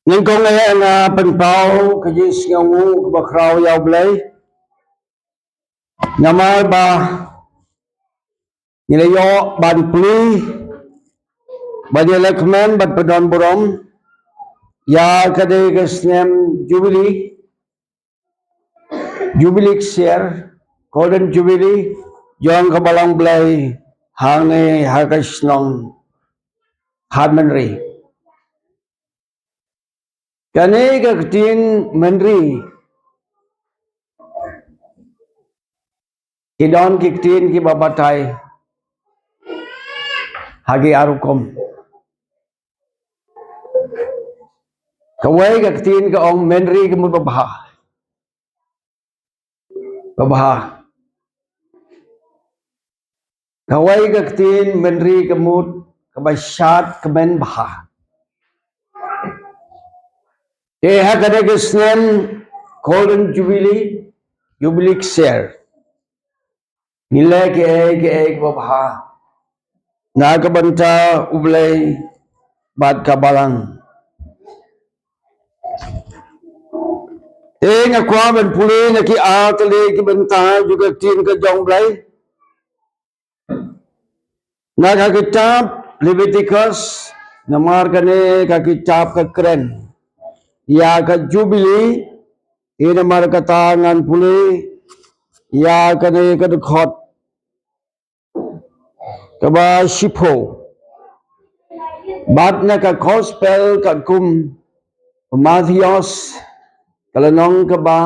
Nhưng con nghe là bình bao cái gì ngầu ngu và khảo giàu lấy nhà mai ba như là yo ban pli ba dia lekmen bat pedon borom ya kade ke snem jubilee share golden jubilee yang kebalang belai hang ne hakasnong hadmenri kane ke tin menri kidon ki tin ki babatai hagi arukom kawai ke tin ke ong menri ke mut babah kawai ke tin menri ke mut kebasyat kemen bah hakade ke snem golden jubilee share nilai ke babah na ke banta ublay bad kabalang ngakwa ben puli na ki atali ki banta juga tin ke jong blay na ka kitab Leviticus namar kane ka kitab ka keren ya ka jubilee namar katangan puli ya kane ka dekhot ka ba shipo bat na ka gospel ka kum Mathios kalanong ka ba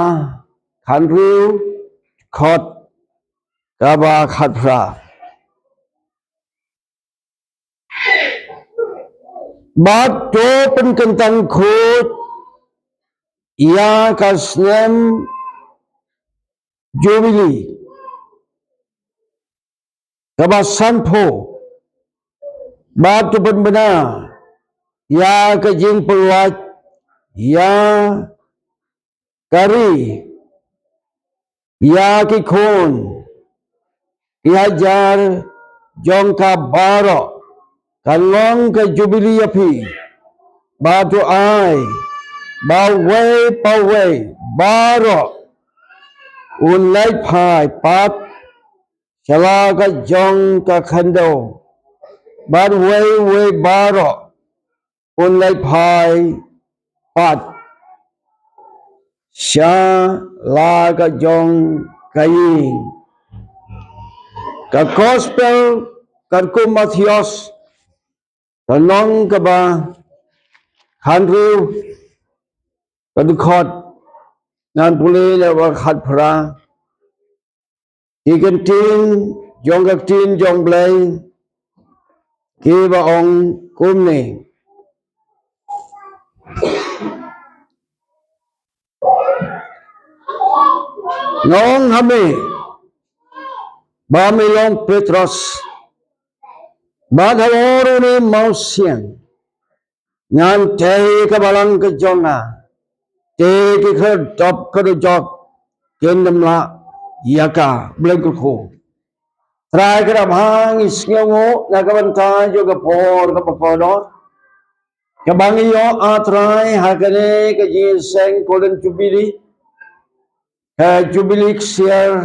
Andrew khot ka ba khatfra bat to penkentang khut ya ka snem jubilee ka ba sanpo bat to benar ya ka jing peluat ya kari ya ki khon iajar jong ka baro kalong ka jubilee api batu ai bawai baro un lai phai pat chala ka jong ka khando bat wai baro un lai phai pat sha la ka jong kayin ka gospel kan ko Mathios kanong ka ba Andrew kan khot nan puli le wa khat phra ikan tin jong ka tin jong blai ki ba ong kum ni nong hame ba milong Petros ba thaworo ni mau siang ngan te ka balang ka jonga te ki khad top ka do jok ken namla yaka bleng ko trai ka bhang isngo na ka banta jo ka por ka podor ka bangi yo atrai hakane ka ji seng golden jubilee share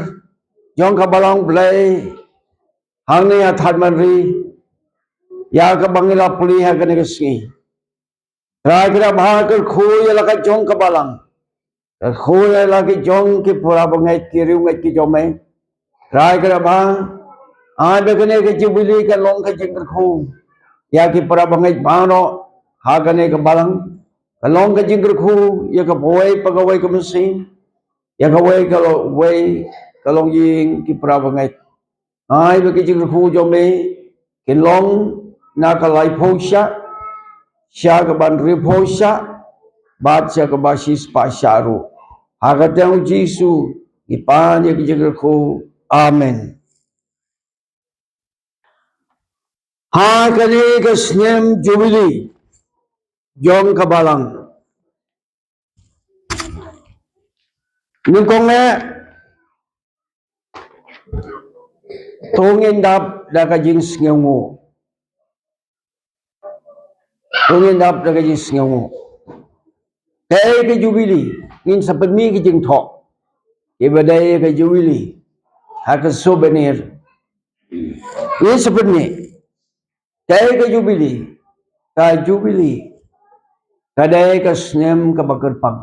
jong ka balang blai hangni athat manri ya ka bangila puli hakane ka ski trai ka bhang ka khu ya la ka jong ka balang khôi lagi jong ki pura bangai kiriu ngai ki jome rai kara ba ai begane ke jubilee ka long ka jingr khu ya ki pura bangai bano ha gane ka balang ka long ka jingr khu ya ka boy pagawai ka mesin ya ka wai ka long ying ki pura bangai ai be ki jingr khu jome ki long na ka lai phosha sha ka ban ri phosha bat sha ka basis pa sharu Agatang Jisu ipanya kijagarko. Amen. Hakane ka snem jubilee jong kabalang. Nungkong tungin dap da ka jins ngungu. Tungin dap da ka jins ngungu. cái jubilee ngin sapmi ki jing thọ ibadai cái jubilee ha cái souvenir ngin sapmi cái jubilee kadai ka snem ka bagarpang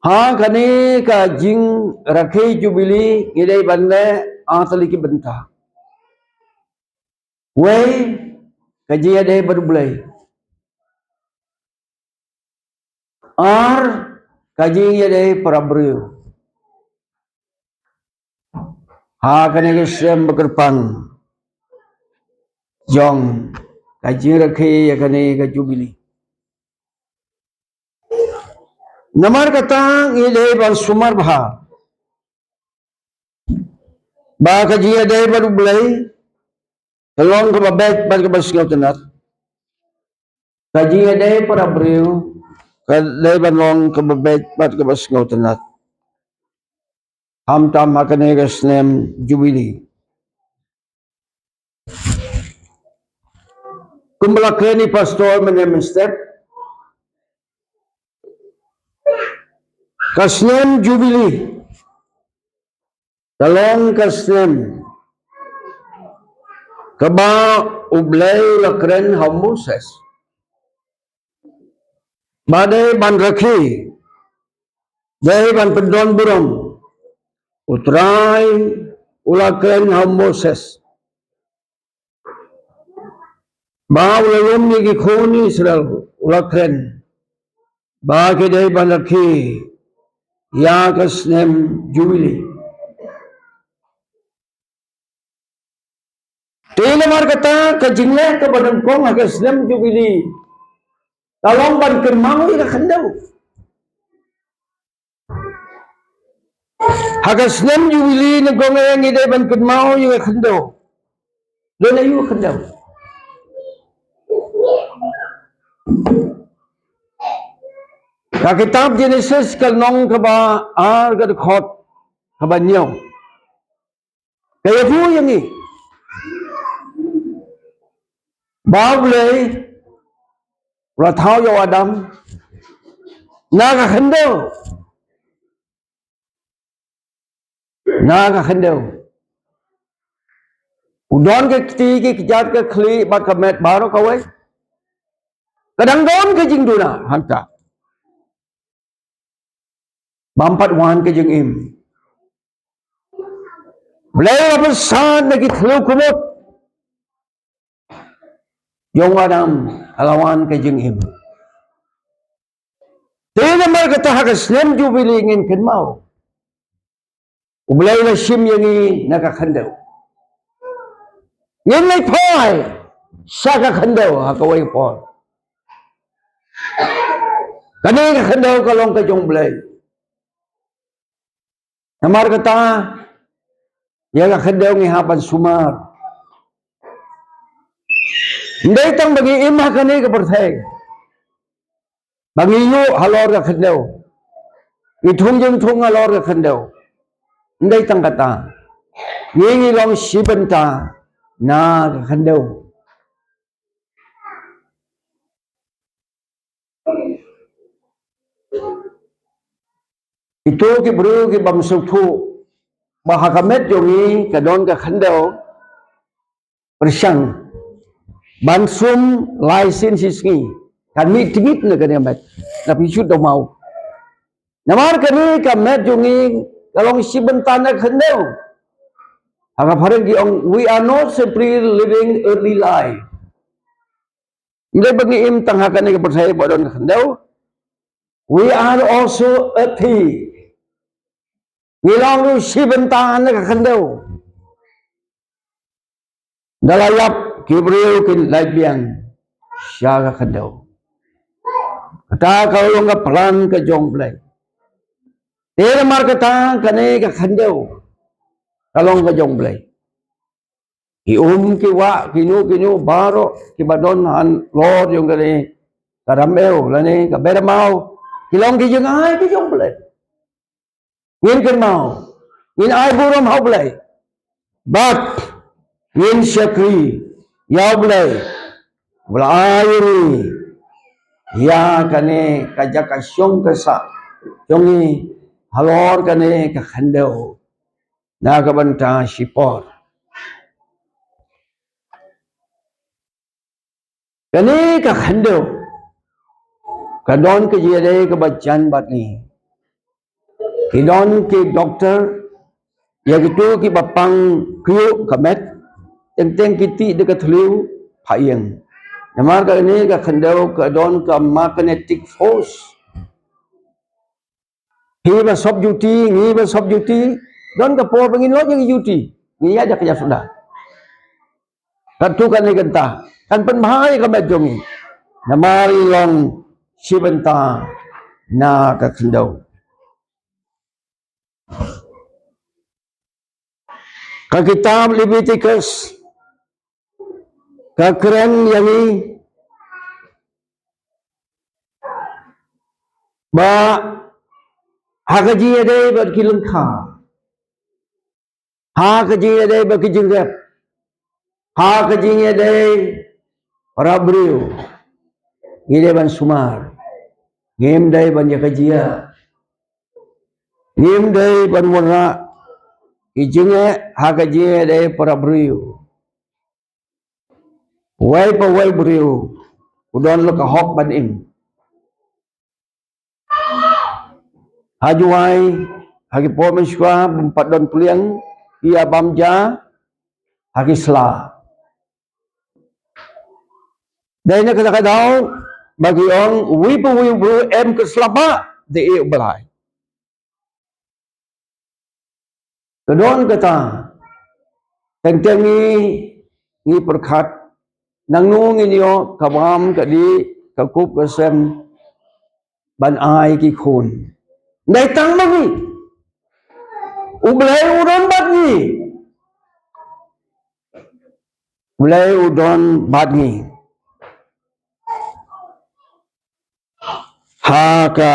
ha kani ka jing rakhe jubilee ngidai banne atali ki banta wei ka jia dai berbelai ar kaji dai parabru ha kani ka snem bagarpang jong kaji rakhe ya kani ka jubilee Namar katang ilay bang sumar baha. Ba kajiya day baru belai. Kalong ka babet bal ka basgaw tanat. Kajiya day para beriu. Kalay balong ka babet bal ka basgaw tanat. Hamtam hakanegas nem jubilee. Kumbalakay ni pastor manem step. Kasnem jubilee. Kalong kasnem. Kaba ublay lakren hamuses. Badai ban rakhi. Jai ban pendon buram. Utrai ulakren hamuses. Ba ulayom ni gikhoni Israel ulakren. Ba kedai ban rakhi. Ya kasnem jubilee. Tila mar kata kajingle ka badan kong hagasnem jubilee. Talong ban kermau ira khandau. Hagasnem jubilee na kong yang idai ban kermau ira khandau. Lola yu khandau. Ka kitab Genesis kalnong ka ba ar ka khot ka ba nyaw. Kaya fu yang ni. Baulay rathau yo Adam naga khandau. Naga khandau. Udon ke ti ke kijat ke khli ba ka met baro ka wai. Kadang don ke jing duna hanta. Bampat wan ke jing im. Belai apa san lagi thlu kumut. Yong Adam alawan ke jing im. Tila mar kata hagasnem jubilee ngin kenmau. Ublay na sim yangi nakakhandau. Ngin may poy sa kakhandau hakaway poy. Kani kakhandau kalong ka jong blay. Namar kata yang kakhandau ngi hapan sumar. Hindi tang bagi imah kani kapertay. Bangiyo halor kakhandau. Itung jeng tung halor kakhandau. Hindi tang kata. Ngingi long sibenta na kakhandau. Itu ki bro ki bamsuk thu bahakamet yongi kadon kakhandau persang bansum laisin sisngi kan mi tingit na kanya met na pisut daw mau namar kani kamet yongi kalong sibenta na kakhandau hanga parang ki ong we are not simply living early life. Hindi bagi im tanghakan ni kapersaya bodon kakhandau. We are also earthy. Ngilang lu sibenta na kakhandau. Dalayap kibriyo kin laibiang siya kakhandau. Kata kalong ka pelan ka jong play. Tira mar kata kani kakhandau. Kalong ka jong play. Ki kiwa kinu baro kibadon han lord yung kani karameo lani kaberamau kilong ki jeng ay ki jong play. Ngin kan mau. Ngin ay buram hau play. But ngin syakri yaw play. Belayuni ya kane kajak kasyong kasa jongi halor kane ka khandau na ka banta sipor kane ka khandau ka don ke jere ka bacan bat ni ki don ke doktor ya gitu ki bapang kriu kamet teng kiti de ka thliu phayeng namar ka ni ka khandau ka don ka magnetic force hi ba sob duty ngi ba sob duty don ka por bangin lo yang duty ngi ya jak ya sudah kan tu kan ni genta kan pen bahai ka met jongi namari long sibenta na ka khandau ka kitab Leviticus ka keren yang ni ba hakaji ade ba kileng kha hakaji ade ba kijing rep hakaji ade rabriu ngide ban sumar ngem dai ban yakajia ngem dai ban warna ijinge hakaji ade parabriu wai pa wai briu udon lo ka hok ban im hajuai hagi pomen shwa bumpat don puliang ia bamja hagi sla dai na kada kadau bagi ong wi bu em ke slaba de e belai kedon kata teng ni perkhat nang nu ngi yo kabam kadi kakup kesem ban ai ki khun dai tang bagi ublai udon bat ni ublai udon bat ni haka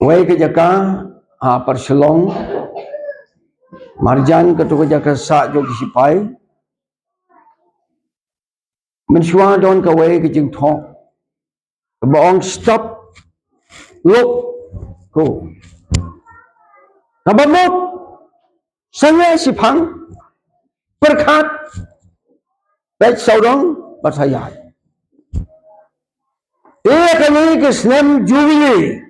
wai ke jaka ha perselong marjan ke tu ke jaka sa jo ki sipai menshwa don ka wai ke jing thok baong stop look ko kabamot sangai sipang perkhat bet saudong batayat ia kami ke snem jubilee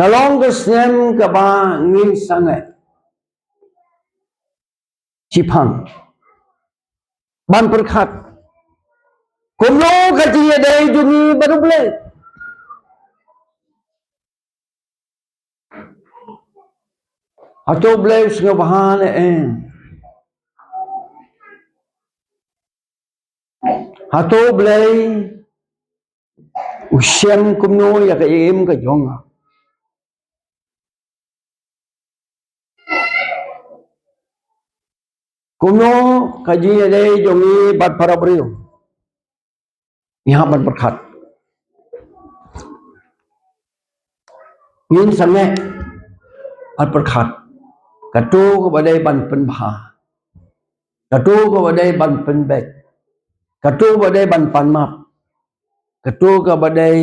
kalong ke snem ka ba ngin sangai sipang ban perkhat kumlo kaji dai jungi baruble atau blai singa bahane atau blai usiam kumno ya ka im ka jonga kumno kaji dai jongi bat parabriu यहाँ ban perkhat ngin sange ban perkhat katu ko badai ban penbha katu ko badai ban penbek katu badai ban panmap katu ko badai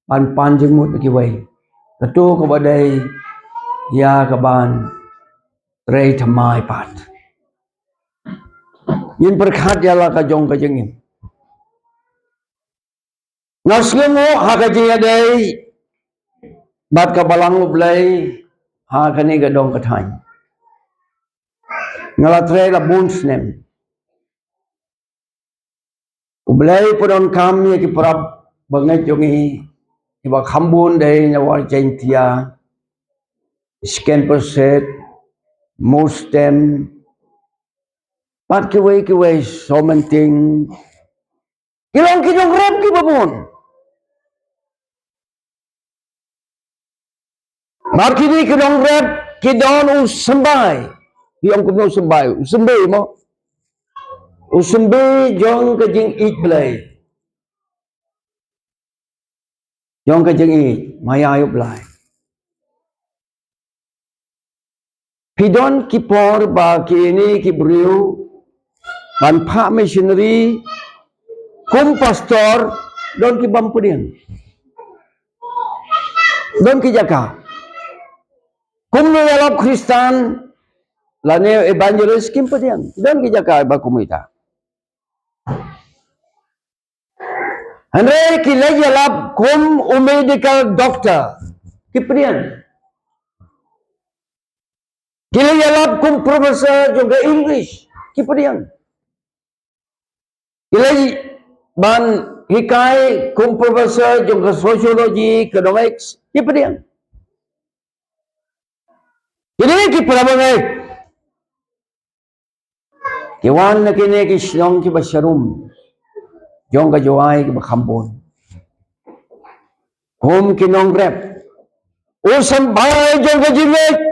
ban panjengmut ki wai katu ko badai ya ka ban rei thamai pat ngin perkhat ya la ka jong ka jengin Nasnemo hakaji adai bat ka balang ublai ha kani ga dong ka thai ngala tre la bun snem ublai podon kam ye ki prab bangai jongi iba khambun dai na war jaintia scan per set mostem pat ki wai so menting kilong rep ki babon mar ki ni kilong rep ki don u sambai ki ông cũng nói sambai mo usambai jong ka jing ik blai jong ka jing ik maya yup lai Kidon kipor ba kini kibriu ban pa missionary kum pastor don ki bampudin don ki jaka kum yalap Kristen lane evangelist kim pedian don ki jaka ba kumita andre ki yalap kum medical doctor kipedian ki yalap kum professor juga English kipedian ki ban hikai kum professor juga sociology economics kipedian ini ki prabangai kiwan na kini ki silong ki basyarum jong ka jawai ki bakampon kum kinong rep usam bay jong ka jilet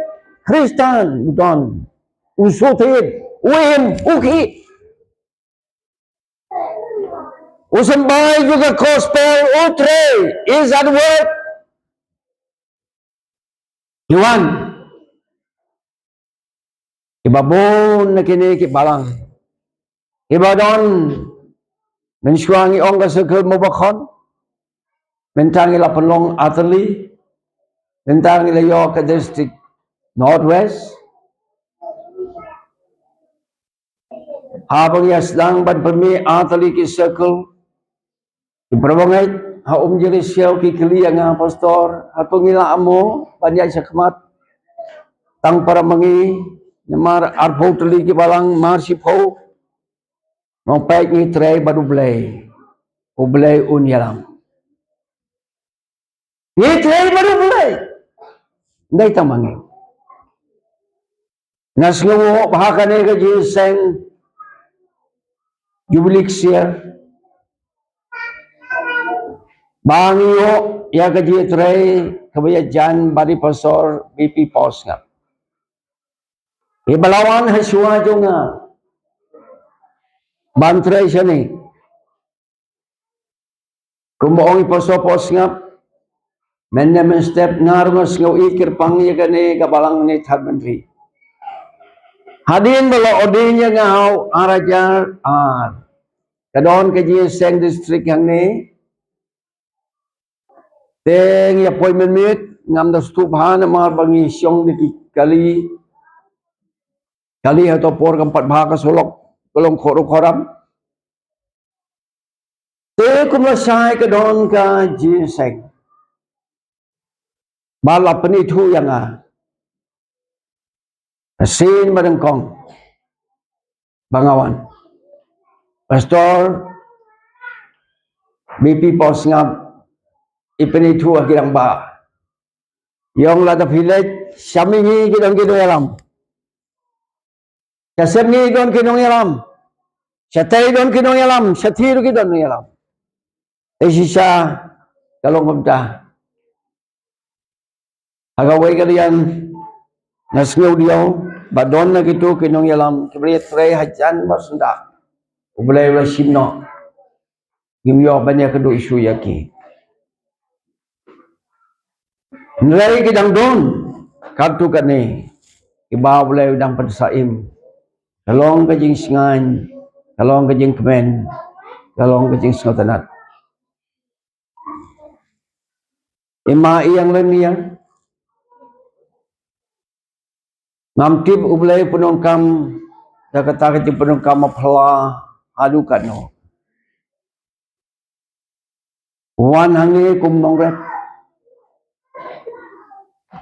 Kristen don usutin uim uki usam bay juga gospel utre is at work kiwan ibabon na kini ki balang ibadon mensyuangi ong kasukul mubakon mentangi la pelong atali mentangi la yo ke district northwest habang yaslang ban permi atali ki circle ki perbangai ha jeri siau ki kili nga pastor atong ila amo banyak sakmat tang para mangi nyamar arpo tali ki balang marsipo mau pek ni tray baru belai unyalang ni tray baru belai ndai tamangi naslo bahakane ka jiseng jubilik sia bangiyo ya ka ji tray kabaya jan bari pastor BP pos nga ibalawan haswa jonga bantray siya ni kumbaong ipasopos nga menemen step ngarmas ngaw ikir pangya gani kabalang ni Tadmantri hadin bala odinya ngaw arajar kadon ke seng district yang ni teng ya appointment meet ngam da stuphan mar bangi syong di kali atau por keempat bahaka solok kolong koram te kumasai kadon ka seng bala penitu yang asin barengkong bangawan pastor BP pos ngap ipenitu akirang ba yung lada village samingi kidong yalam kasemni don kidong yalam satay don kidong yalam satiru kidong yalam esisa kalong kumta agaway kalian nasngaw diyaw badon na gitu kinong yalam kibriyat tray hajan basunda ubulay wala simno gimyo banya kedu isu yaki nilai kidang don kartu kani ibaw bulay udang padsaim kalong kajing singan kalong kajing kemen kalong kajing singotanat ima iyang leniya ngamtip ubulay penongkam dakatakit yung penongkam mapala adukan no wan hangi kumnong rep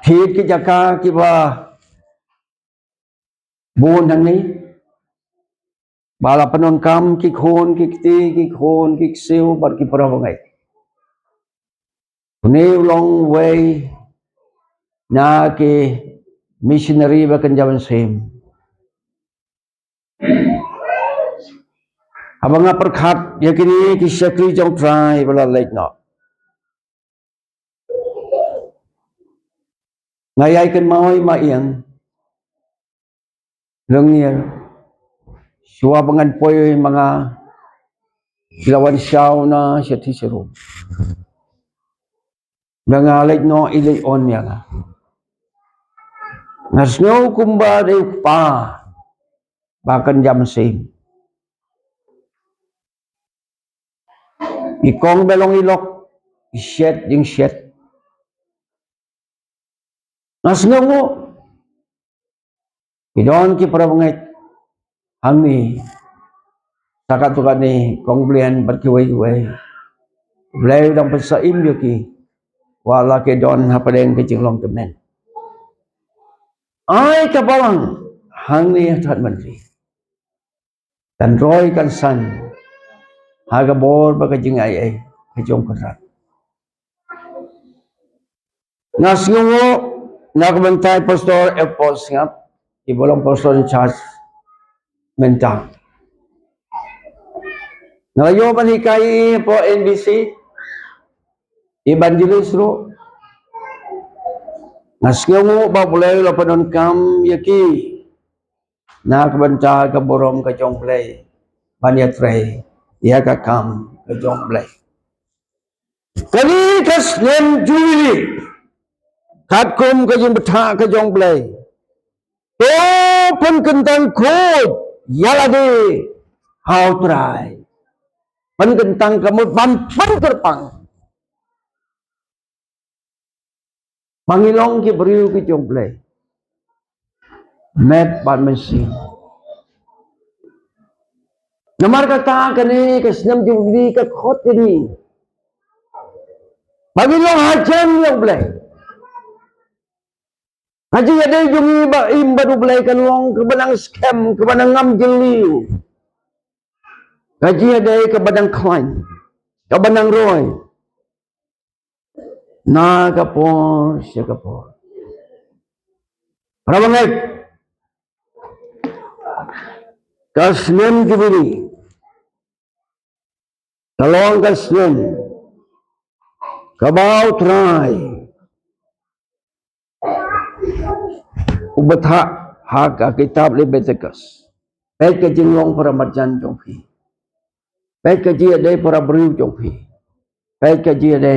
hit ki jaka kiba buon hangi bala penongkam kikhon kikti kikhon kiksiw bar kiparawangay Kuni long way na ki missionary ba kanjaman sim. Abang nga perkhat ya kini ki syakli jong try bala late no. Ngayay kan maoy maiyang lengir. Suwa bangan poy mga silawan siyaw na siya tisiro. Nga late no ilay on niya nga. Ngasngaw kumba day pa. Bahkan jam sim. Ikong belong ilok. Isyet jing syet. Ngasngaw mo. Idon ki para bangit. Angni. Sakat tukan ni. Kong belian berkiwai-kiwai. Beliau dang pesaim yuki. Wala ke don hapadeng ke jinglong temen. Ai kabalang. Hangni hat menteri. Dan roy kan san. Haga bor baga jingai ai. Kejong kerat. Ngasngaw nagbentai pastor Epos ngap. Ibolong pastor in charge. Mentang. Ngayo manikai po NBC. Evangelist ro. Ngasngaw ba boleh lapanon kam yaki. Nagbentai ka borom ka jong play. Banyatray. Ia ka kam ka jong play. Kali kas nem juili. Katkum ka jong betha ka jong play. To pun kentang kod. Yalade. How try. Pan kentang kamut ban terpang. Pangilong ki beriu ki jong play. Met ban mesin. Namar kata kani kasnam juili ka khot ni. Pangilong hajam jong play. Haji ada jungi ba imbadu play kan long kebanang scam kebanang ngam jeli. Haji ada kebanang klein. Kebanang roy. Na kapor siya kapor. Para banget. Kasnem juili. Kalong kasnem. Kabau try. Ubatha hak kitab Leviticus. Baik ke jinglong para marjan jongpi. Baik ke ji ada para beriu jongpi. Baik ke ji ada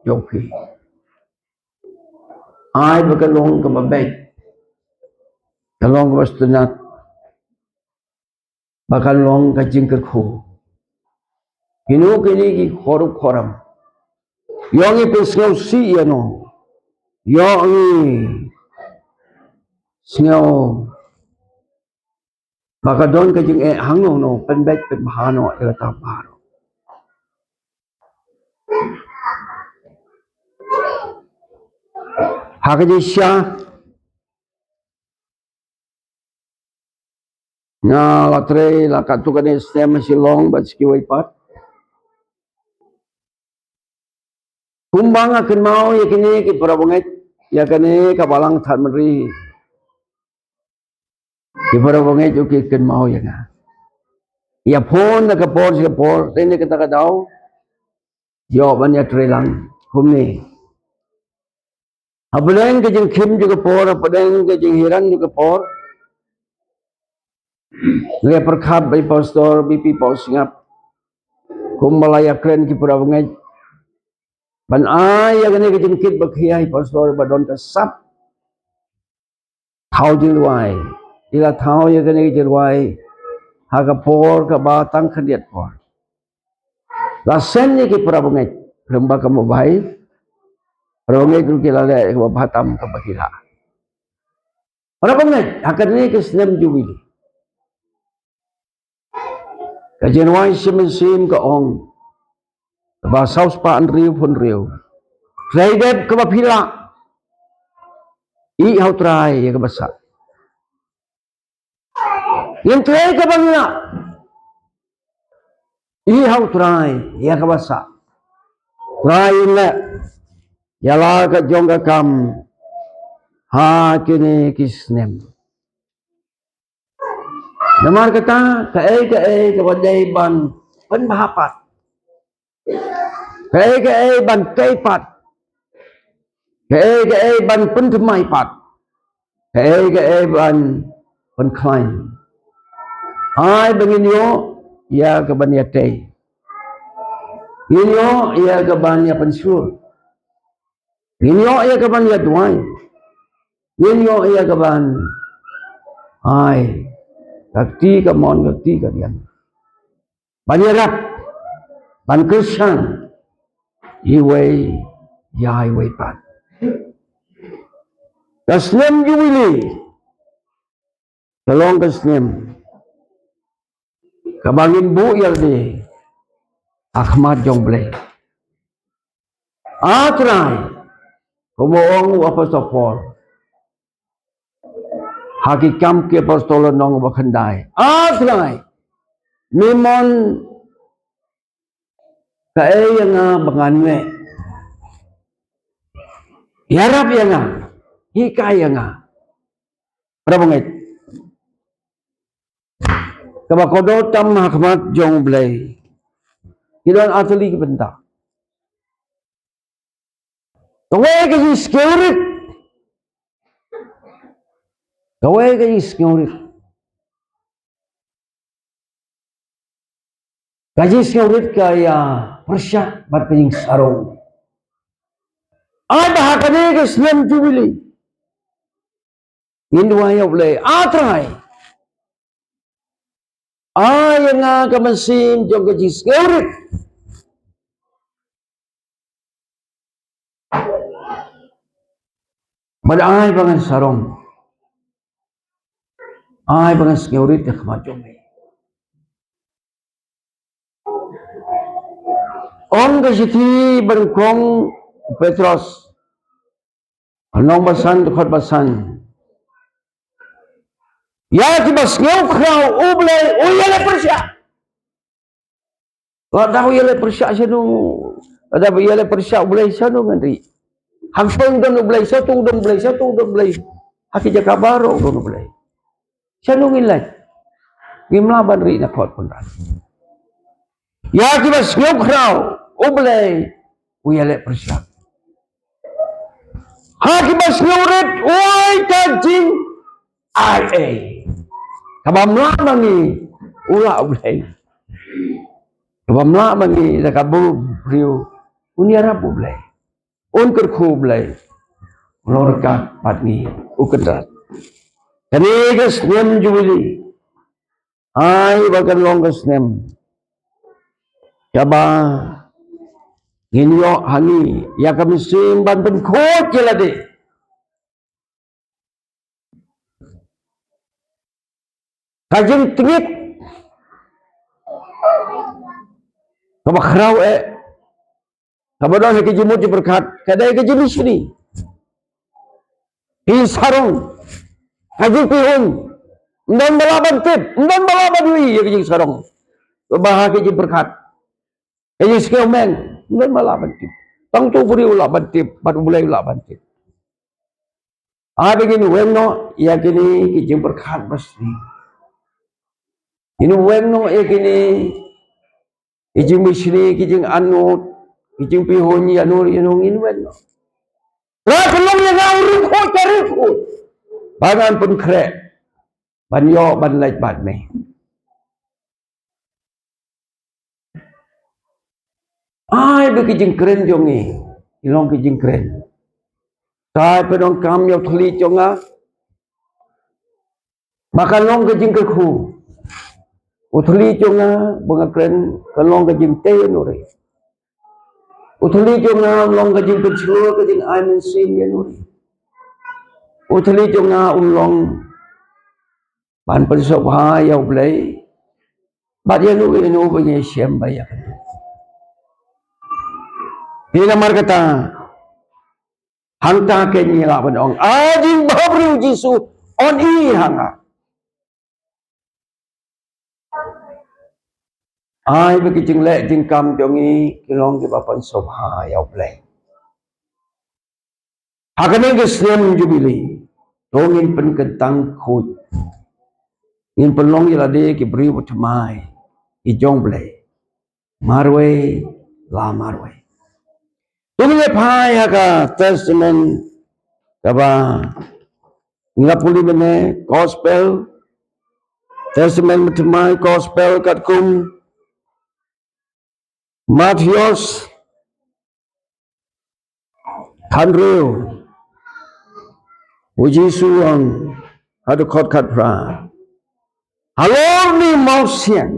jongpi. Ai berkalong ke baik. Kalong ke bastunat. Bakalong ke jingkerku. Hinu kini ki khorup khoram. Yongi pesngau si yano. Yongi sngau. Maka don ka jing hangno no penbek penbahano ila taparo. Hakaji siya na latre la katukan stem silong bat skiwai pat. Kumbang akan mau yakini ki parabunget yakani kabalang than meri. Ki parabunget uki akan mau yanga. Ya phone na kapor si kapor tene kita kadau. Yo banya trelang kumni. Apaleng ke jing kim juga por, apaleng ke jing hiran juga por. Le perkhab by pastor BP Pausingap. Kumbalaya kren ki parabunget. Ban ay yang ini kejengkit bakhiyai pastor badon kasap. Thau jilwai. Ila thau yang ini jilwai. Haga por ka batang kediat por. Lasen ni ki parabunget. Remba kamu baik. Parabunget ku kilala ka batam ka bakhila. Parabunget akan ni kesnem jubil. Kajenwai sim ka ong. Ba saus pa an riu pun riu. Traidep ka baphila. I hau try ya ka basa. Yang try ka bangila. I hau try ya ka basa. Try le. Yala ka jongga kam. Ha kini kisnem. Namar kata ka wadai ban penbahapat. Ka ban kaipat. Ka ban pentemai pat. Ka ban penklain. Ai benginyo ya ka ban yatei. Inyo ya ka ban ya pensyur. Inyo ya ka ban ya duai. Nginyo iya kaban. Ay, kakti ka mon kakti ka diyan. Banyarap, ban Christian, iway, ya iway pan. Kasnem juwili, kalong kasnem. Kabangin bu yaldi, Ahmad Jongle. Atray, kumuong Apostol Paul. Hakikam ke apostolan nong bakandai. Atray, mimon kae nga banganwe. Yarap ya nga, hikay nga. Prabangit. Kabakodotam Ahmad Jongle. Ilan atali kibenta. Kawai kaji skeurit. Kawai kaji skeurit. Kaji skeurit kaya persyak bat kajing sarong. Ada hakane ke Islam jubili. Induaya boleh atrai. Ay nga kamasim jong kaji skeurit. Badai bangan sarong. Ay bangan skeurit ya kemajong. Ong kasiti berkong Petros. Anong basan tukot basan. Ya tibas ngau krau ublay uyale persya. Kada uyale persya siya nung kada uyale persya ublay siya nung ngandri. Hangpeng dan ublay siya tu dan ublay siya tu dan ublay. Haki jaka baro dan ublay. Siya nung ilay. Ngimlaban ri na kot pun. Ya tibas ngau krau ublay uyale persya. Haki bas ngaurit uy kajing RA. Kabamla ni ula ublay. Kabamla ni nakabu riu unyara ublay. Unker khu ublay. Lorkat patni ukadrat. Kanigas nem jubili. Ay bagan longgas nem. Kaba ginyo hangi ya kami simban pen khot jelade. Kajing tingit. Kabakrau kabadon ke jimut berkat kadai ke jenis ni. Sarong. Kajing pihun. Ndan balaban tip. Ndan balaban wi ya kajing sarong. Bahagi je berkat. Kajing skill man. Ndan balaban tip. Tang tu beri ulaban tip. Baru mulai ulaban tip. Begini wengno. Ya kini kajing berkat pasti. Ini wengno ya kini. Kajing misri. Kajing anut. Kajing pihun. Yanur. Ini wengno. Rakulong yang ngawur. Kau cari kau. Bagan pun krek. Banyo ban lait bat ni. Ay begijing keren jongi. Ilong kijing keren. Tai pedong kam yo thli jonga. Maka long kijing kerku. Uthli jonga bunga keren kalong kijing te nuri. Uthli jonga long kijing kecil kijing aimen sin nuri. Uthli jonga long ban pensop ha yo blai. Bat ya nu punya siam bayak. Ini nomor kata hangta ke ni lah pendong. Ajing bahru Jisu on i hanga. Ai bagi jing lek jing kam jongi kilong ke bapan sobha ya play. Hakane ke Islam jubili. Dongin pen ketang khut. Ngin penlong ya lade ke beri utmai. Ijong play. Marwe la marwe. Tunggu pai haka testament kaba ngapuli bene gospel testament utmai gospel kat kum Matius Andrew Puji Tuhan, ada kot kat pra. Halo ni mau siang,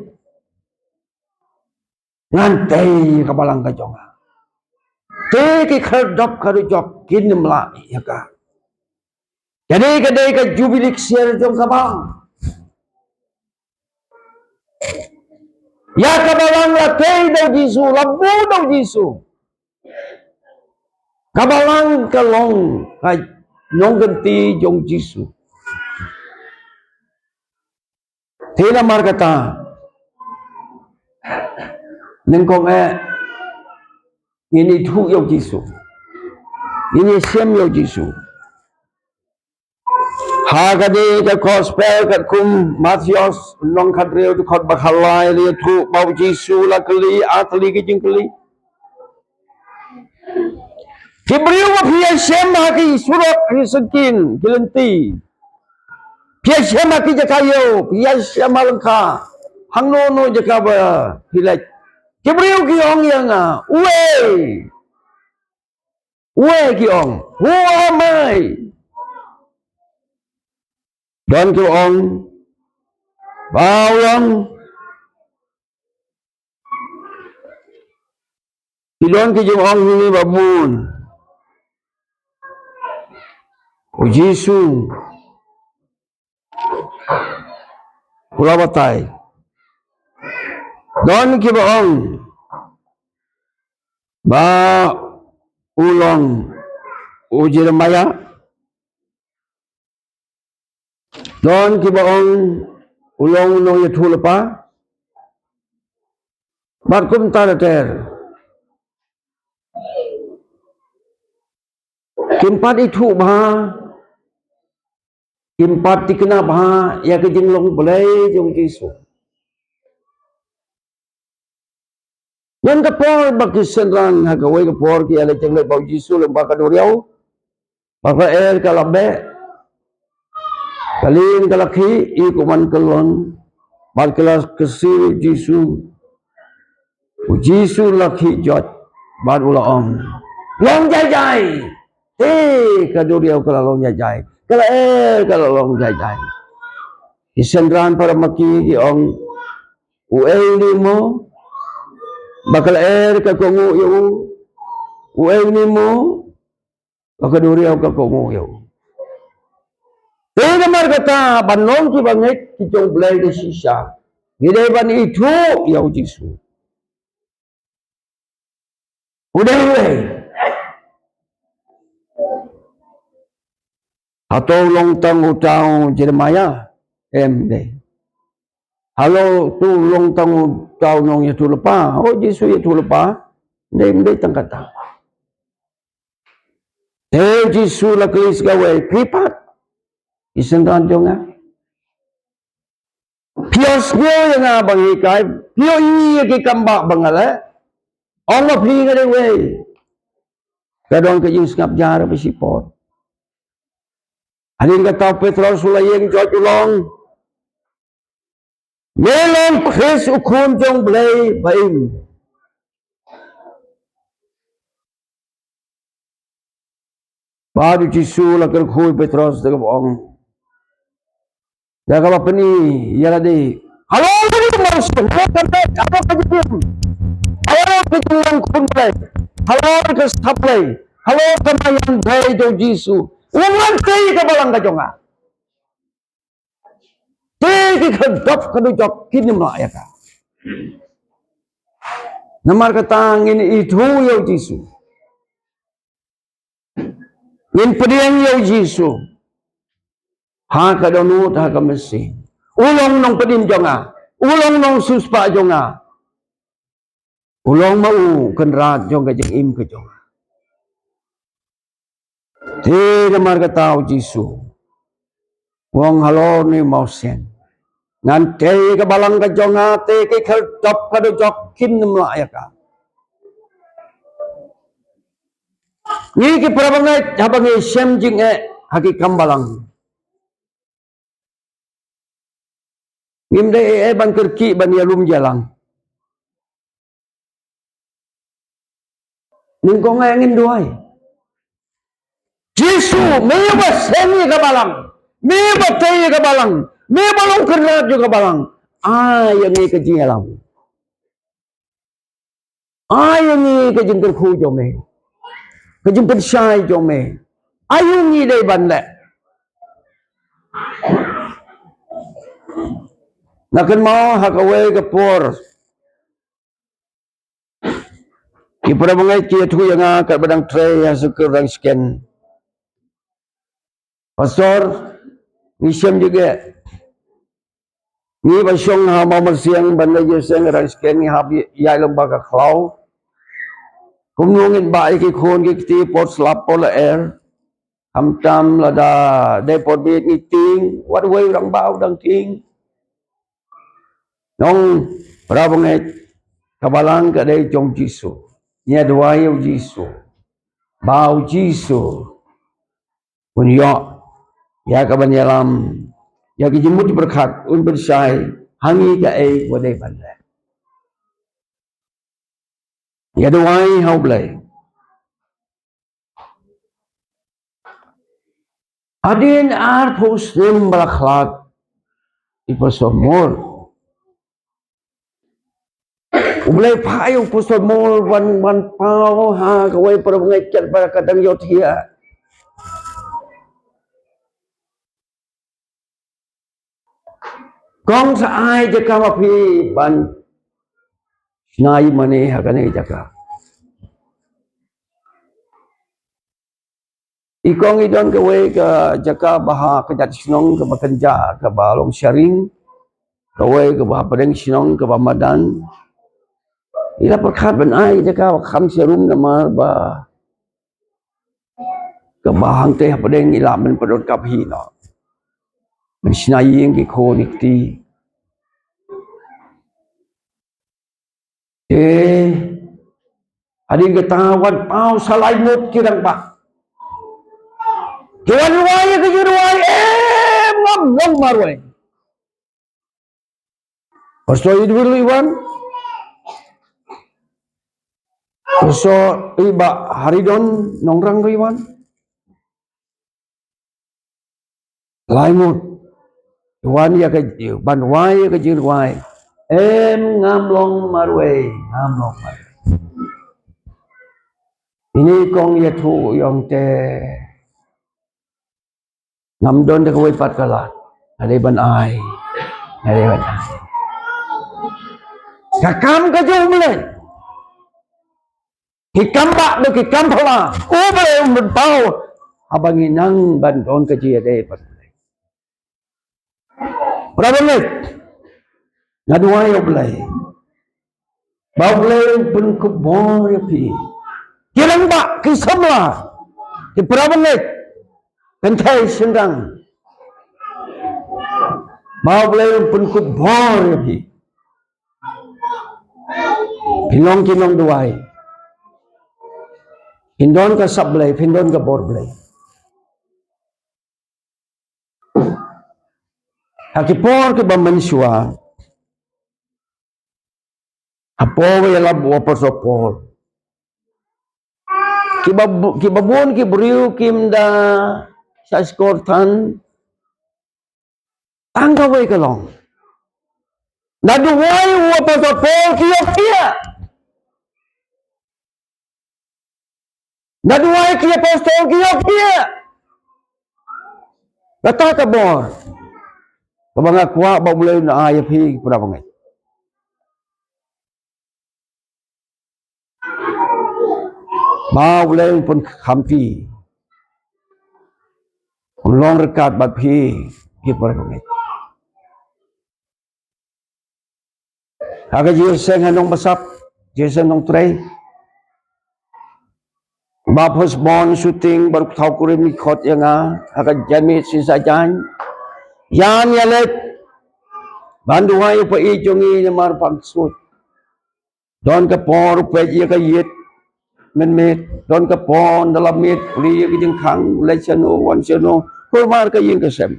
ngantai kabalang kajonga. Teki kerdop kerjok kini melai ya ka. Jadi kedai ke jubilik siar jong kabang. Ya kabalang latei dau Jisu, labu dau Jisu. Kabalang kalong kai nyong genti jong Jisu. Tila mar kata nengkong ini thu yêu Jisu. Ini xem yêu Jisu. Hagade ke gospel kat kum Matius long kadreu tu kot bakhalai li thu bau Jisu la kali atli ke jingkali. Kibriu wa pia xem haki surat risakin kilenti. Pia xem haki jakayo, pia xem malangka. Hang no jakaba hilai. Kibriu ki ong yang uwe ki ong. Who am I? Don ki ong bao long Don ki jong ong ni babun. O Jisu pula batai. Don ki ba ong ba ulong o Jeremiah. Don ki ba ong ulong no ya thulpa. Barkum tarater. Kimpat itu bah, kimpat dikena bah, ya ke jinglong boleh jong Jisu. Yang kapor bagi senran hagawai kapor ki ala jengle bau Jisu lembah kaduriau, baka kalabe, kalin kalaki ikuman kelon, balkelas kesir Jisu, Jisu laki jot, bar ula om, long jai. Kaduriau kalau long jai. Kalau long jai. Isendran para maki ki ong uel limo bakal ka kongu yu uel limo bakal duriau ka kongu yu. Tega mar kata banong ki banget ki jong belai de sisa. Gide ban itu ya Jisu. Udah atau long tang utang Jeremiah MD. Halo tu long tang utang nong ya tu lepa. Oh Jisu ya tu lepa. Ndai tang kata. Jisu la kris gawe kripat. Isendan jonga. Pios nyo yang abang ikai. Pio ini ke kambak bangala. Allah pli ngade we. Kadang ke jing skap jar besipot. Adin kata Petrus sulayeng jot ulong. Melon Chris ukun jong blay baim. Baru Jisu lakar khui Petrus daga boong. Daga apa ni? Ya tadi. Halo ni mas. Apa kejadian? Halo kejadian kun blay. Halo ke saplay. Halo kemayan blay jong Jisu. Ulang tay ka balang ka jonga. Teki kedap kedujok kini melaya ka. Namar katang ini itu ya Jisu. Ngin pediang ya Jisu. Ha ka donut ha ka mesi. Ulong nong pedim jonga. Ulong nong suspa jonga. Ulong mau kenrat jonga jeng im ke jonga. Te namar katau Jisu. Wong halo ni mau sen. Nanti ke balang ke jonga te ke kedap kedujok kini melaya ka. Ni ki prabangai habangi sem jing haki kambalang. Ngimde ban kerki ban yalum jalang. Ningkong ngin duai. Yesu meba semi ke balang, meba tei ke balang, meba long kerat juga balang. Yang ni ke jialam, yang ni ke jengker khu jome, ke jengker syai jome, ayung ni dei bandle. Nakan mau hakawai ke por. Ipura mengai kia tu yang kat badang tray yang suka orang scan. Pastor, Nisiam juga. Ni basyong ha mau siang bandai je sang orang scan ni habi yai lembaga klau. Kumnungin baik ke khon ke ti pot slap pol air. Hamtam lada depot bit ni ting, wat way orang bau dang ting. Nong pra mengai kabalang ke dai jong Jisu. Nya dua yu Jisu. Bau Jisu. Punya ya kaban yalam ya kijimut berkat un bersai hangi ka ai wadai bandai ya doai hau blai adin ar poslim balakhlak ipasomor ublai phayu posomor wan pau ha kawai para mengecat para kadang yothia Kong sa ai jaka mapi ban snai mane hakane jaka Ikong idon ke we ke jaka baha ke jat sinong ke bakenja ke balong sharing ke we ke baha padeng sinong ke bamadan ila perkat ban ai jaka kham serum nama ba ke bahang teh padeng ila men pedot kaphi no men snai yang ke khonik ti adin ke tawan pau salai mut kirang ba Tuan ruai ke ruai ngam ngam marwai Pastor Idul Iwan Pastor Iba Haridon nongrang Iwan Laimut Iwan ya ke banwai ke jirwai ngam long marwai ini kong ya tu yang te ngam don de kawai pat kalat ada ban ai kakam ke jauh mulai hikam bak do hikam pala boleh menpau abang inang ban don ke jia de pat berapa menit ngadua yo belai bau belai pun kubor ya pi kirang bak kisamla di berapa menit kentai sendang bau belai pun kubor ya pi Pinong kinong duai. Pindon ka sablay, pindon ka borblay. Akipor ke bamansua. Apo yala buwa pasopor. Kibabun kibriu kimda sa skortan. Anggaway kalong. Naduway buwa pasopor kiya. Naduway kiya pastor kiya. Kata ka bor. Kabanga kuwa ba mulai na ayap hi pura bangay. Ba mulai pun kampi. Long rekat bat hi pura bangay. Aga Jason hanong basap, Jason nong tray. Bapos bon shooting baru tahu kurim ikut yang aga jami sisa jan. Yan yalet banduai pa ijongi ni mar pangsut. Don ka por pe ye ka yet men met don ka pon dalam met puli ye kijeng khang le chano wan chano kur ka yin ka sem.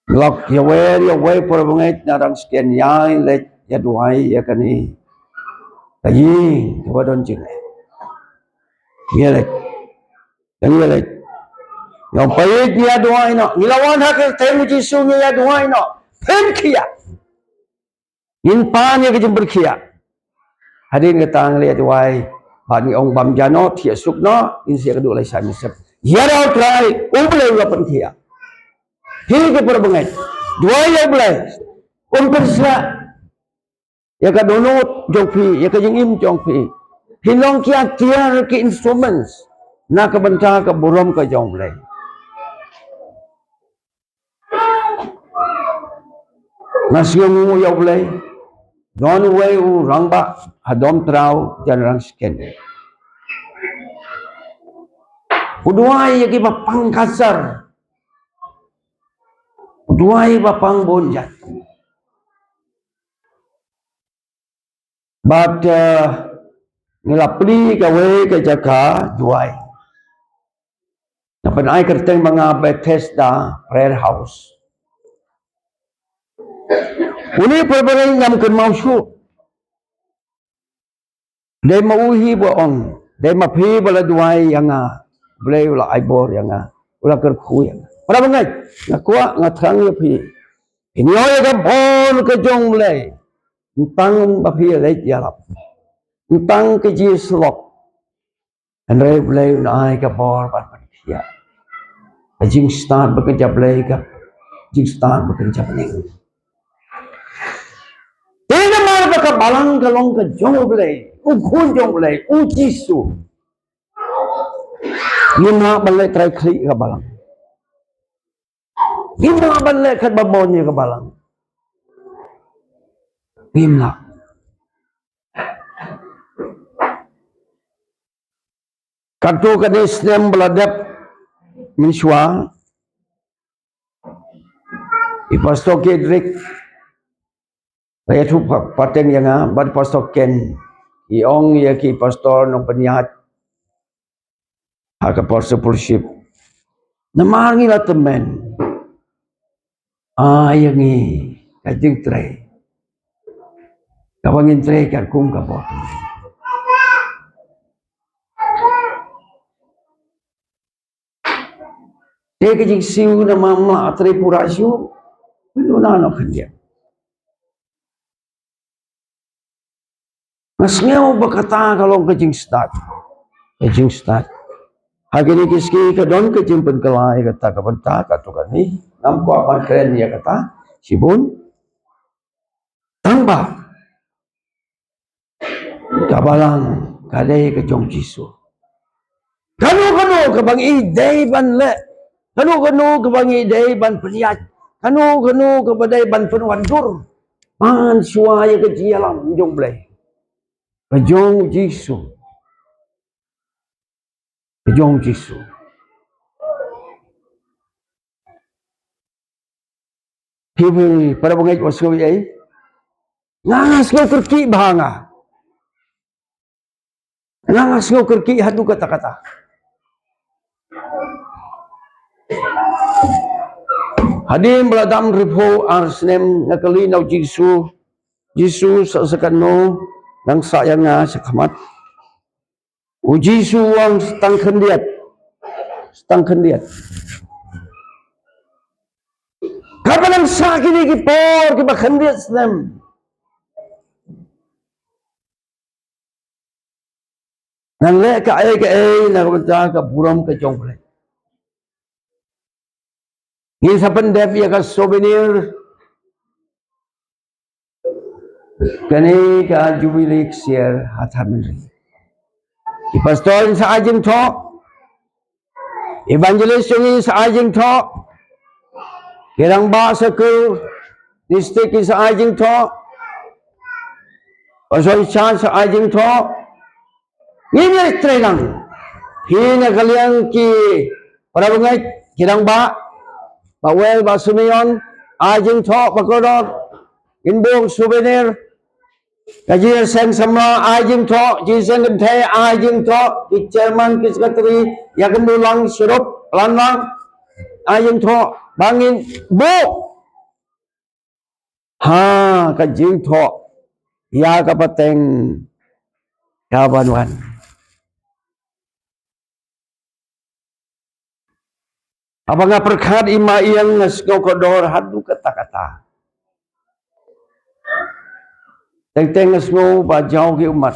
Lok ya we por bangai narang sken yai le ya duai ya kani. Kayi, coba don jing. Ngielek. Yang ngielek. Yang payit niya duha ino. Nilawan hak tayo Jisu niya duha ino. Penkia. Inpa niya kajing berkia. Hadin katang lihat wai. Bani ong bam jano tia sukno. Insia kedua lai sami sep. Ya dah try. Umble ula penkia. Hingga perbangai. Dua ya belai. Umpersla. Ya ka donut jongpi. Ya ka jingim jongpi. Hinong kia tiar ke instruments. Na ka benta ka burom ka jonglay. Nasyong mo yaw belay. Non way u rangba hadom trao jan rang sken. Uduay yagi bapang kasar. Uduay bapang bonjat. But nilapli kawe ka jaka duay. Napan ay kerteng mga Bethesda prayer house. Uni perberai ngam ken mausyu. Dai mauhi boong. Dai mapi bala duay yang boleh ulah aibor yang ulah kerku yang. Para bangai ngakua ngatrang ya pi. Ini oya ka bon ke jong mulai. Entang bapi leit yarap. Entang ke ji slok. Andre boleh naik ke bor pat patia. Jing start bekerja boleh ke jing start bekerja pening. Tidak mahu ke balang kalong ke jong boleh. Ukun jong boleh. Ujisu. Lima boleh try klik ke balang. Lima boleh kat babonnya ke balang. Lima. Kartu kadis nem beladap mensua. Pastor Kedrick. Saya tu paten yang bad pastor Ken. Iong ya ki pastor no penyihat. Hak apostleship. Namangi lah temen. Yang ni kajing tray. Kapangin tray karkum kapot. Dia kajing siu na mama tray purasyu. Luna no kandia. Mas ngeu berkata kalau kajing start. Kajing start. Hagini kiski kadon kajing penkelai kata kabenta kata kani. Nampu apa keren dia kata. Sibun. Tambah. Kabalang kadai kejong Jisu. Kanu kabang idei ban le. Kanu kabang idei ban peniat. Kanu kabadai ban penwandur. Man suaya kejialam jong blai. Kejong Jisu. Kejong Jisu. Hiwi pada bangait wasawi ay. Ngangas ngau kerki bahanga. Ngangas ngau kerki hadu kata-kata. Hadim beladam ripo arsnem nakalinaw Jisu. Jisu sa sakano nang sayang nga sa kamat. O Jisu ang stangkan diat. Stangkan diat. Kapan ang sakin ikipor kibakan diat snem. Nang le ka ay nagpunta ka buram ka jong play. Ngin sa pandep ya ka souvenir. Kani ka jubilee siya hatamin. Pastor sa ajing to. Evangelist yung sa ajing to. Kirang ba sa ko district sa ajing to. Pastor sa ajing to. Ngin tre lang. Hina kaliang ki para bangay kirang ba Bawel ba sumiyon ajing to pakodot inbong souvenir kajian sen sama ajing to jisen gentay ajing to di chairman kiskatri yakin dulang sirup lanang ajing to bangin bu ha kajing to ya kapateng kabanwan Abang perkat ima yang ngasgo kodor hadu kata-kata. Teng ngasgo bajau ke umat.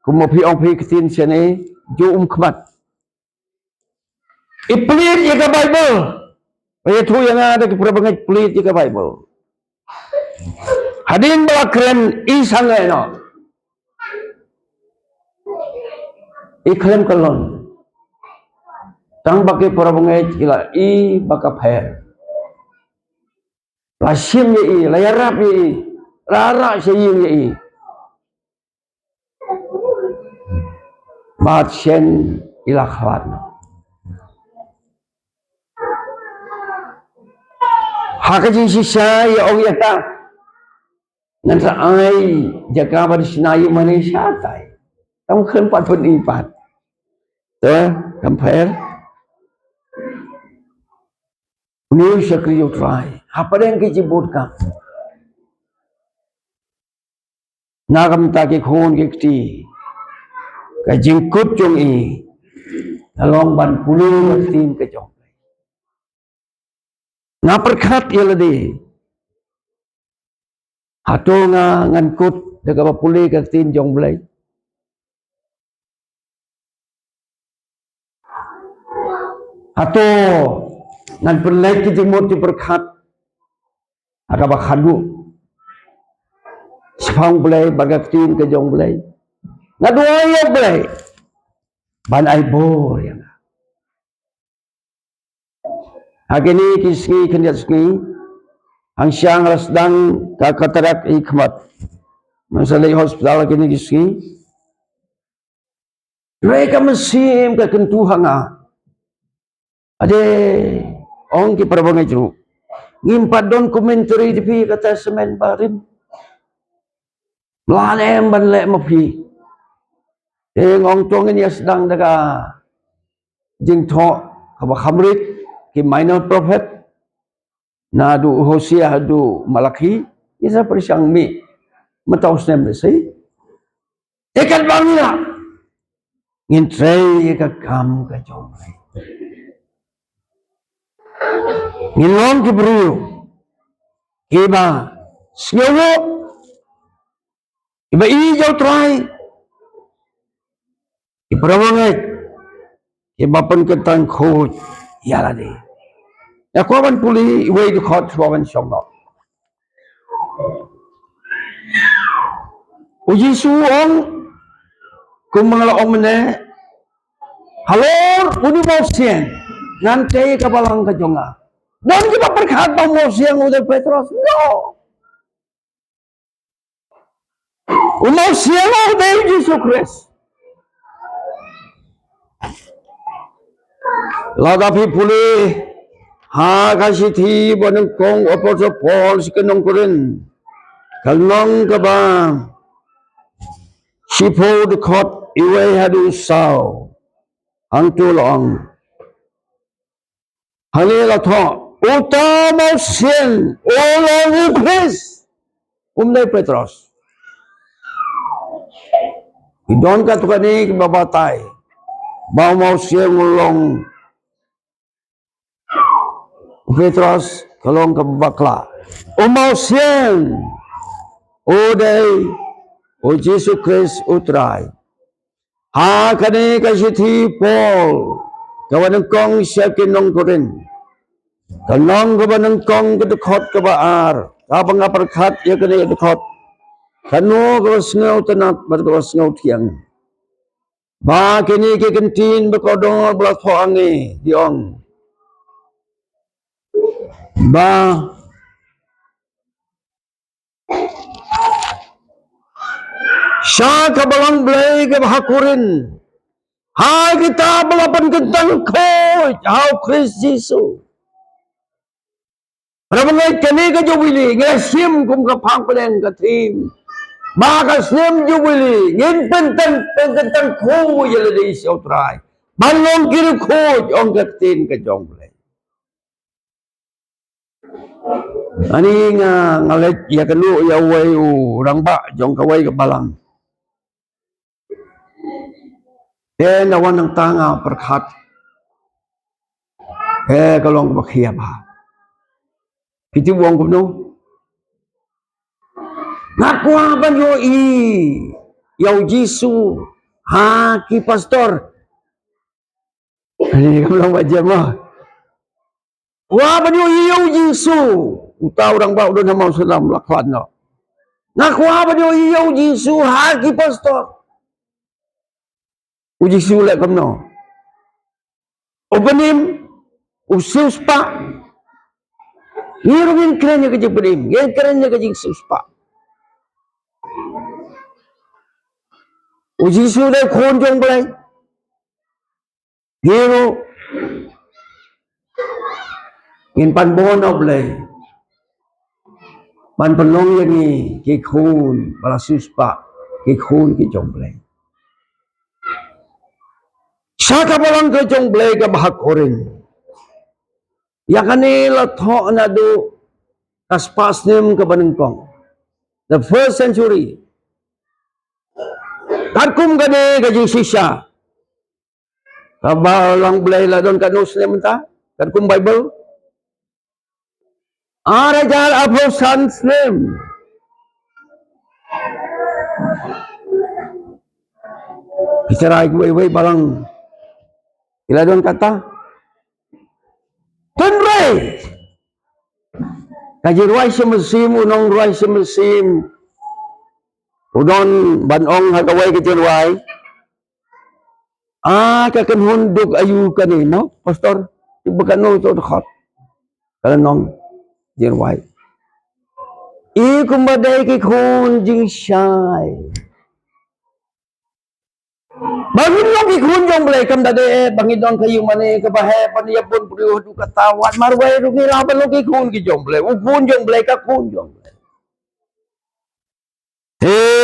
Kumopi ong pi ketin sini jo kmat. Ipelit ya ke Bible. Itu yang ada ke perbangan pelit ya ke Bible. Hadin balakren isangai no. Ikhlem kalon. Tang bagi perbangan ila I baka pher. Lasim ya I, layarap ya I, rara saying ya I. Mat sen ila khawat. Hakajin sisa ya ong ya ta. Nanti ai jaga pada Sinayu Malaysia tai. Tamu kan 4.4. Tuh, compare. New Shakri you try. Apa yang kijibutkan? Nagam taki khon kikti. Kajingkut jong I. Along ban puluh tim kejong. Ngaperkat ya ladi. Hato nga ngankut daga pulih ka tin jong blay. Hato ngan perlay ki jimot ti berkat. Aga ba khadu. Sepang blay bagak tin ka jong blay. Ngadua ya blay. Ban ay bor ya. Agini kisni kendiasni. Ang siyang rasdang kakatarak ikmat. Masalay hospital kini kisni. Mereka mesim kekentuhan nga. Ade, ong ki perabangay juru. Ngimpat don komentari di pi kata semen barim. Melanem banlek mapi. Ong tuang ini sedang daga jingtok kabakhamrit ki minor prophet. Na du Hosea du Malaki. Isa perisyang mi. Mataw senem desay. Ikan bangila. Ngintray ka kam ka jomay. Nginom ki brio. Iba snyawo. Iba ijaw try. Iparawangay. Iba pun ketang khoj. Yala di. Ako man puli iway du khot suawan siyong no. Uji suong. Kung mga laong mene. Halor. Uni mo siyan. Nante kabalang ka jonga. Doon kita perkat mo siyang uday Petros. No. Umaw siyang uday Jesus Christ. Ladapi puli. Ha kasi ti banang kong Apostle Paul si kanong kurin. Kalnong ka ba? Sipo dukot iway hadu saw. Ang tulong. Halila to. Utamaw sin. Ulong Christ. Umday Petros. Idon ka to kani babatay. Bawmaw siyang ulong Petros kalong kabakla. Umaw siyang uday o Jesus Christ utray. Ha kani kasi ti Paul kawanang kong siya kinong ko rin. Kanong kawanang kong kadukot kabaar. Kapang aparkat ya kani kadukot. Kano kawas ngaw tanak kawas ngaw tiyang. Ba kini kikintin bakodong belas hoangi diong. Ba siya kabalang blay kabahakurin. Ha kita balapan kentang ko. How Christ Jesus. Para mga kani ka juwili. Ngasim kung kapang palang katim. Maka sim juwili. Ngin kentang ko. Yala di siya utray. Manong kiri ko. Yung katin ka jong blay. Ani nga ngalit ya kanu ya way urang ba jong kaway kabalang. Nawan ng tanga perkat. kalong bakhia ba piti wong ko no nakwa ban yo yaw Jisu ha ki pastor ani kalong baca mo wa ban yo yaw Jisu utaw rang ba do na mau salam lakwan no nakwa ban yo yaw Jisu ha ki pastor uji sule kam no obanim usus pa ngirungin keranya ke jebrim yang keranya ke usus pa uji sule khon jong belai ngiru ngin pan bono belai pan pelong yang ni ke khon bala sus pa ke khon ke jong belai Saka balang ke jong belai ke bahak oren ya kanila tho na do kaspas nim ke banengkong the first century Tarkum gani gajing sisya kabalang belai la don kanus nim ta tarkum Bible Arajal Abu Sans name bicara ibu balang ila don kata Tenre kaji ruai semesim unong ruai semesim udon banong hagawai kaji ruai kakan hunduk ayu kanino pastor bukan no to khot kalanong jirwai kumbadai ki khun jing shai Bangin lang ikun jong belai kam dade bangin don kayu mane ke bahe paniya pun priyo du katawan marwai ru ngira ban lo ikun ki jong belai ukun jong belai ka kun jong belai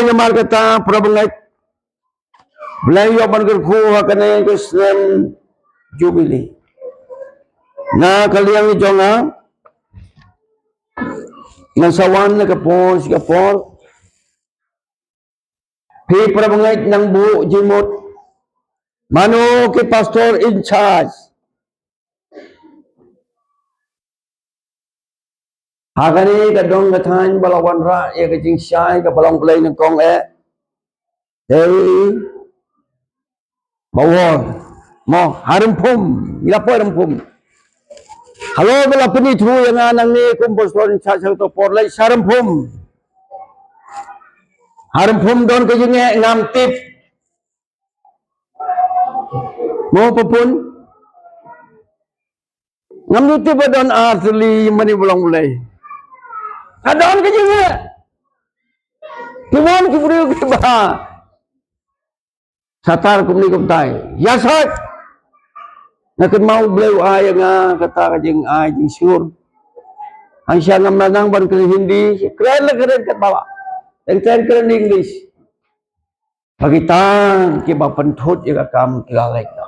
namar kata prabangai belai yo ban ger khu hakane ke Islam jubili na kaliang jonga nasawan na kapon si kapon pi prabangai nang bu jimot Mano ke pastor in charge. Hakani ka dong ka than balawan ra e ka jing sai ka balong play ng kong Hey bawon mo harumpum ila po harumpum. Halo bala puni thu yang anang ni kum pastor in charge to por lai sarumpum. Harumpum don ka jing ngam tip. Mo papun ngam niti ba don asli mani belong mulai kadon ke jinga tuman ki buru ke ba satar kumni kumtai ya sat nak mau beliau ay nga kata ka jing ay jing sur ang siya ngam nanang ban ke hindi keren kat bawa dan keren English pagitan ki ba penthut ya kam kilalek na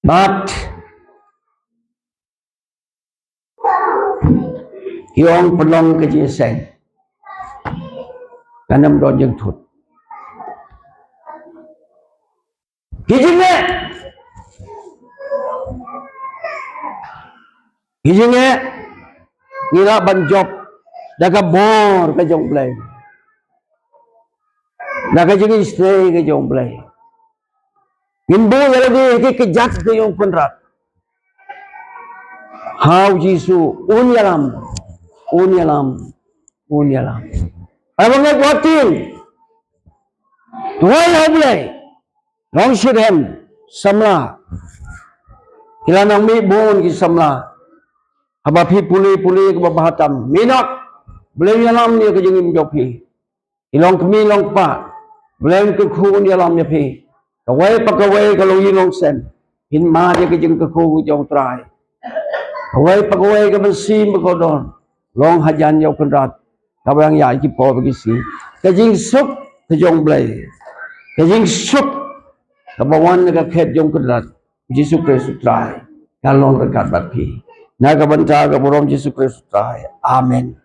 but yung pelong ke jisen kanam don jeng thut Hijinge ngira ban job daga bor ka jong play daga jing stay ka jong play Gimbo lagi ke jat ke yung penrat how Jisu unyalam abang ngat watin tuai hablay long shirhem samla kilanang mi bon ki samla habapi puli ke babahatam minat belum yalam ni ke jengim jopi ilong kemi long pa belum ke khun yalam ni pi kawai pakawai kalau yilong sen hin ma dia ke jeng ke khu jong trai kawai ke besim ko don long hajan yo kendrat kabang ya ki po bagi si ke jing sup ke jong blai ke jing sup kabawan ka khet jong kendrat Yesus Kristus trai kalong rekat bapi na kabanta ka borom Yesus Kristus trai amen